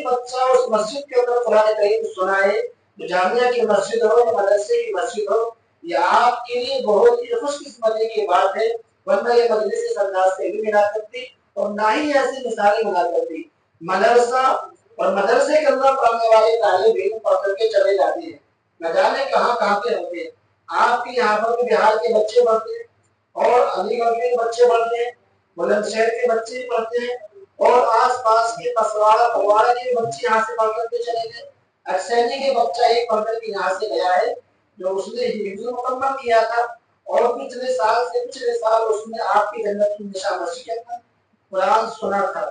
बच्चा उस मस्जिद के अंदर कुरान करीम सुनाए, तो जामिया की मस्जिद हो या मदरसे की मस्जिद हो, ये आपके लिए बहुत ही खुशकिस्मती की बात है, वरना ये मजलिस इस अंदाज से भी मिला करती और ना ही ऐसी मिसालें मिला करती। मदरसा और मदरसे के अंदर पढ़ने वाले तालिब इल्म पढ़ करके चले जाते हैं, न जाने कहाँ कहाँ के होते हैं। आपके यहाँ पर भी बिहार के बच्चे पढ़ते हैं और अलीगढ़ के बच्चे पढ़ते हैं, बुलंदशहर के बच्चे भी पढ़ते हैं और आस पास के पसवाड़ा फगवाड़ा के बच्चे यहाँ से पढ़ करके चले गए। अक्सैनी के बच्चा एक पढ़ करके यहाँ से गया है, जो उसने हिफ्ज़ मुकम्मल किया था और पिछले साल उसने आपकी जन्नत की निशानशी के अंदर कुरान सुना था।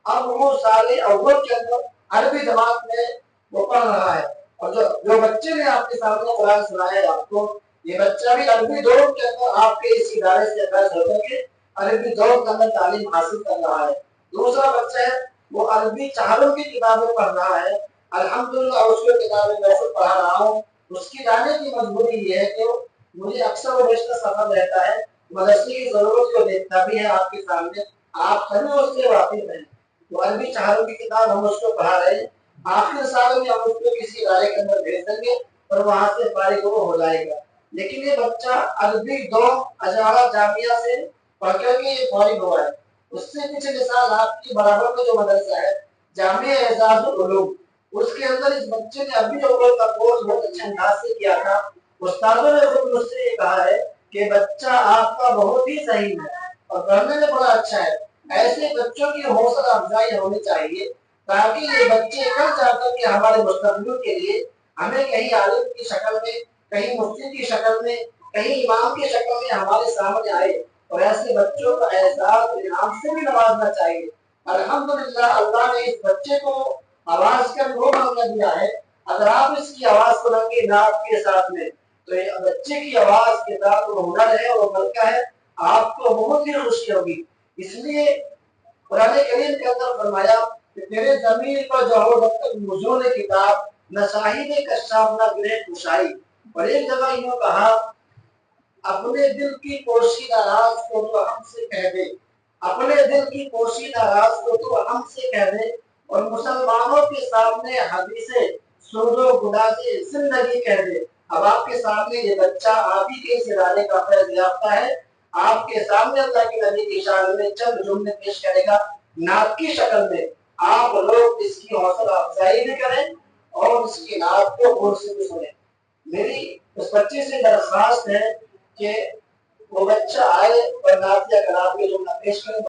अब वो साले अव्वल के अंदर अरबी जमात में वो पढ़ रहा है और जो बच्चे ने आपके सामने कुरान सुनाया है आपको, ये बच्चा भी अरबी दौर के अंदर आपके इस इदारे से दर्ज होकर के अरबी दौर के अंदर तालीम हासिल कर रहा है। दूसरा बच्चा है वो अरबी चारों की किताबें पढ़ रहा है, अल्हम्दुलिल्लाह उसकी किताबें मैं खुद पढ़ा रहा हूँ। उसकी जाने की मजबूरी ये है कि मुझे अक्सर और बेशतर सफर रहता है, मदरसे की जरूरत को देखता भी है आपके सामने, आप सभी उससे वाकिफ हैं। तो अरबी चारों की किताब हम उसको पढ़ा रहे हैं, आखिर साल में हम उसको किसी इदारे के अंदर भेज देंगे और वहां से फारिग हो जाएगा। लेकिन ये बच्चा अरबी दो अजारा जामिया से पढ़ करके ये फारिग हुआ है। उससे पिछले साल आपकी बराबर में जो मदरसा है जामिया एजाजुल उलूम, उसके अंदर इस बच्चे ने अभी अव्वल का कोर्स बहुत अच्छे अंदाज से किया था। उस्तादों ने खुद मुझसे ये कहा है कि बच्चा आपका बहुत ही सही है और पढ़ने में बड़ा अच्छा है। ऐसे बच्चों की हौसला अफजाई होनी चाहिए ताकि ये बच्चे कल जाकर के हमारे मुस्तकबिल के लिए हमें कहीं आलिम की शक्ल में, कहीं मुफ्ती की शक्ल में, कहीं इमाम की शक्ल में हमारे सामने आए और ऐसे बच्चों का एहसास इनाम से भी नवाजना चाहिए। अल्हम्दुलिल्लाह अल्लाह ने इस बच्चे को आवाज का वो मामला दिया है। अगर आप इसकी आवाज सुनेंगे नाक के साथ में, तो ये बच्चे की आवाज के साथ वो हुनर है और बल्कि है, आपको बहुत ही खुशी होगी। इसलिए कुरान करीम के अंदर फरमाया कि तेरे जमीन पर जो हो जब तक मुजून किताब न साहिब कश्शाफ न गिरे कुशाई। और एक जगह यूं कहा, अपने दिल की पोशीदा राज को तो हमसे कह दे, अपने दिल की पोशीदा राज को तो हमसे कह दे और मुसलमानों के सामने हदीसे सुनो गुदाजे जिंदगी कह दे। अब आपके सामने ये बच्चा आप ही के इस इरादे का फैज याफ्ता है, आपके सामने अल्लाह के नबी की शान में चंद जुमले पेश करेगा नात की शक्ल में। आप लोग इसकी हौसला अफजाई भी करें और इसकी नात को गौर से भी सुने। मेरी उस बच्चे से दरख्वास्त है कि वो बच्चा आए और नातिया कलाम के जुमला पेश करें।